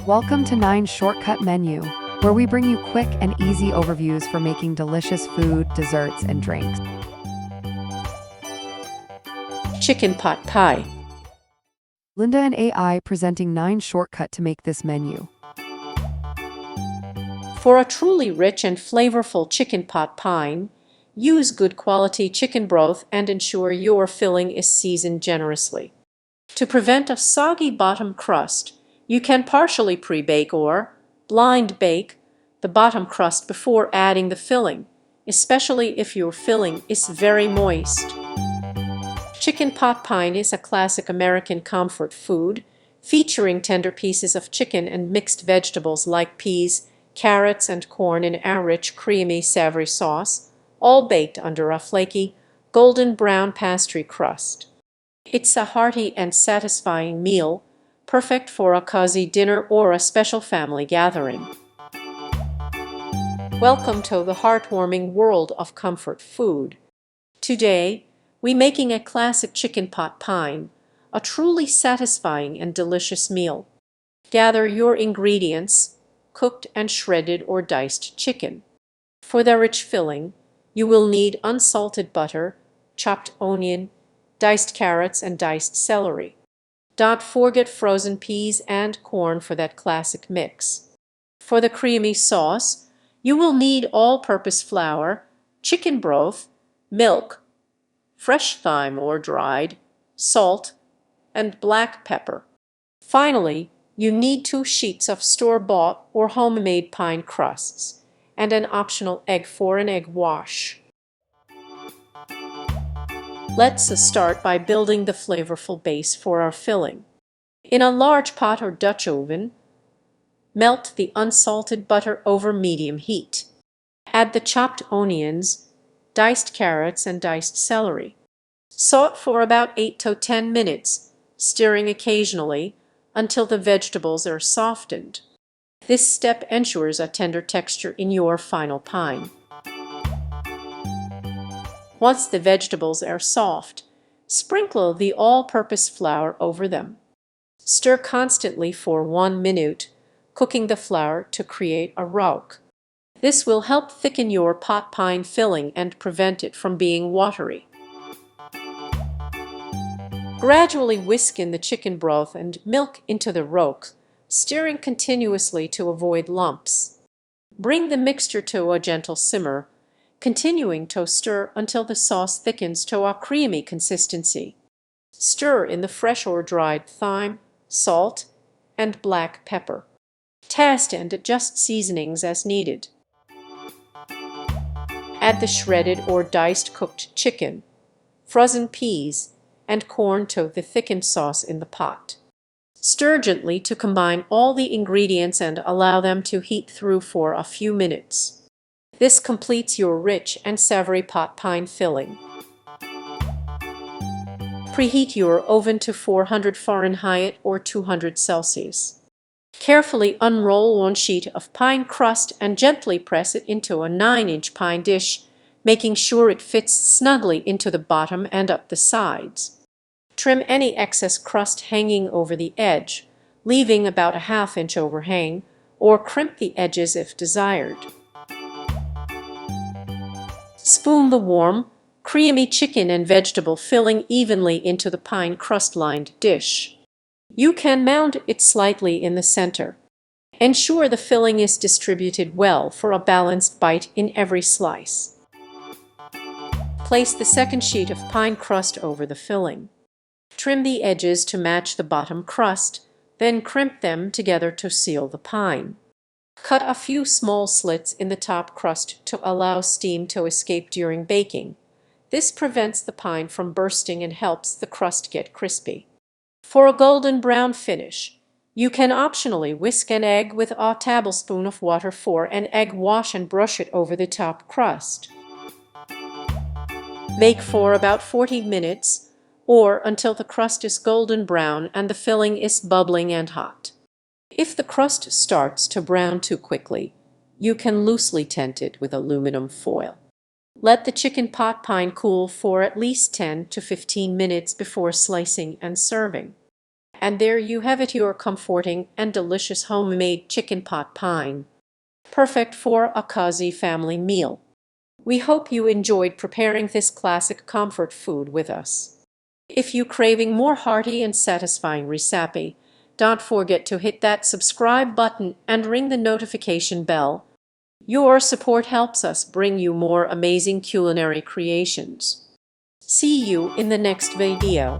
Welcome to 9 Shortcut Menu, where we bring you quick and easy overviews for making delicious food, desserts, and drinks. Chicken pot pie. Linda and AI presenting 9 Shortcut to make this menu. For a truly rich and flavorful chicken pot pie, use good quality chicken broth and ensure your filling is seasoned generously. To prevent a soggy bottom crust, you can partially pre-bake or blind bake the bottom crust before adding the filling, especially if your filling is very moist. Chicken pot pie is a classic American comfort food, featuring tender pieces of chicken and mixed vegetables like peas, carrots, and corn in a rich, creamy, savory sauce, all baked under a flaky, golden brown pastry crust. It's a hearty and satisfying meal, perfect for a cozy dinner or a special family gathering. Welcome to the heartwarming world of comfort food. Today, we're making a classic chicken pot pie, a truly satisfying and delicious meal. Gather your ingredients: cooked and shredded or diced chicken. For the rich filling, you will need unsalted butter, chopped onion, diced carrots, and diced celery. Don't forget frozen peas and corn for that classic mix. For the creamy sauce, you will need all-purpose flour, chicken broth, milk, fresh thyme or dried, salt, and black pepper. Finally, you need 2 sheets of store-bought or homemade pie crusts and an optional egg for an egg wash. Let's start by building the flavorful base for our filling. In a large pot or Dutch oven, melt the unsalted butter over medium heat. Add the chopped onions, diced carrots, and diced celery. Saute for about 8 to 10 minutes, stirring occasionally until the vegetables are softened. This step ensures a tender texture in your final pie. Once the vegetables are soft, sprinkle the all-purpose flour over them. Stir constantly for 1 minute, cooking the flour to create a roux. This will help thicken your pot pie filling and prevent it from being watery. Gradually whisk in the chicken broth and milk into the roux, stirring continuously to avoid lumps. Bring the mixture to a gentle simmer, continuing to stir until the sauce thickens to a creamy consistency. Stir in the fresh or dried thyme, salt, and black pepper. Taste and adjust seasonings as needed. Add the shredded or diced cooked chicken, frozen peas, and corn to the thickened sauce in the pot. Stir gently to combine all the ingredients and allow them to heat through for a few minutes. This completes your rich and savory pot pie filling. Preheat your oven to 400 Fahrenheit or 200 Celsius. Carefully unroll 1 sheet of pie crust and gently press it into a 9-inch pie dish, making sure it fits snugly into the bottom and up the sides. Trim any excess crust hanging over the edge, leaving about a 1/2 inch overhang, or crimp the edges if desired. Spoon the warm, creamy chicken and vegetable filling evenly into the pie crust-lined dish. You can mound it slightly in the center. Ensure the filling is distributed well for a balanced bite in every slice. Place the second sheet of pie crust over the filling. Trim the edges to match the bottom crust, then crimp them together to seal the pie. Cut a few small slits in the top crust to allow steam to escape during baking. This prevents the pie from bursting and helps the crust get crispy. For a golden brown finish, you can optionally whisk an egg with a tablespoon of water for an egg wash and brush it over the top crust. Bake for about 40 minutes or until the crust is golden brown and the filling is bubbling and hot. If the crust starts to brown too quickly, you can loosely tent it with aluminum foil. Let the chicken pot pie cool for at least 10 to 15 minutes before slicing and serving. And there you have it, your comforting and delicious homemade chicken pot pie, perfect for a cozy family meal. We hope you enjoyed preparing this classic comfort food with us. If you're craving more hearty and satisfying recipe, don't forget to hit that subscribe button and ring the notification bell. Your support helps us bring you more amazing culinary creations. See you in the next video.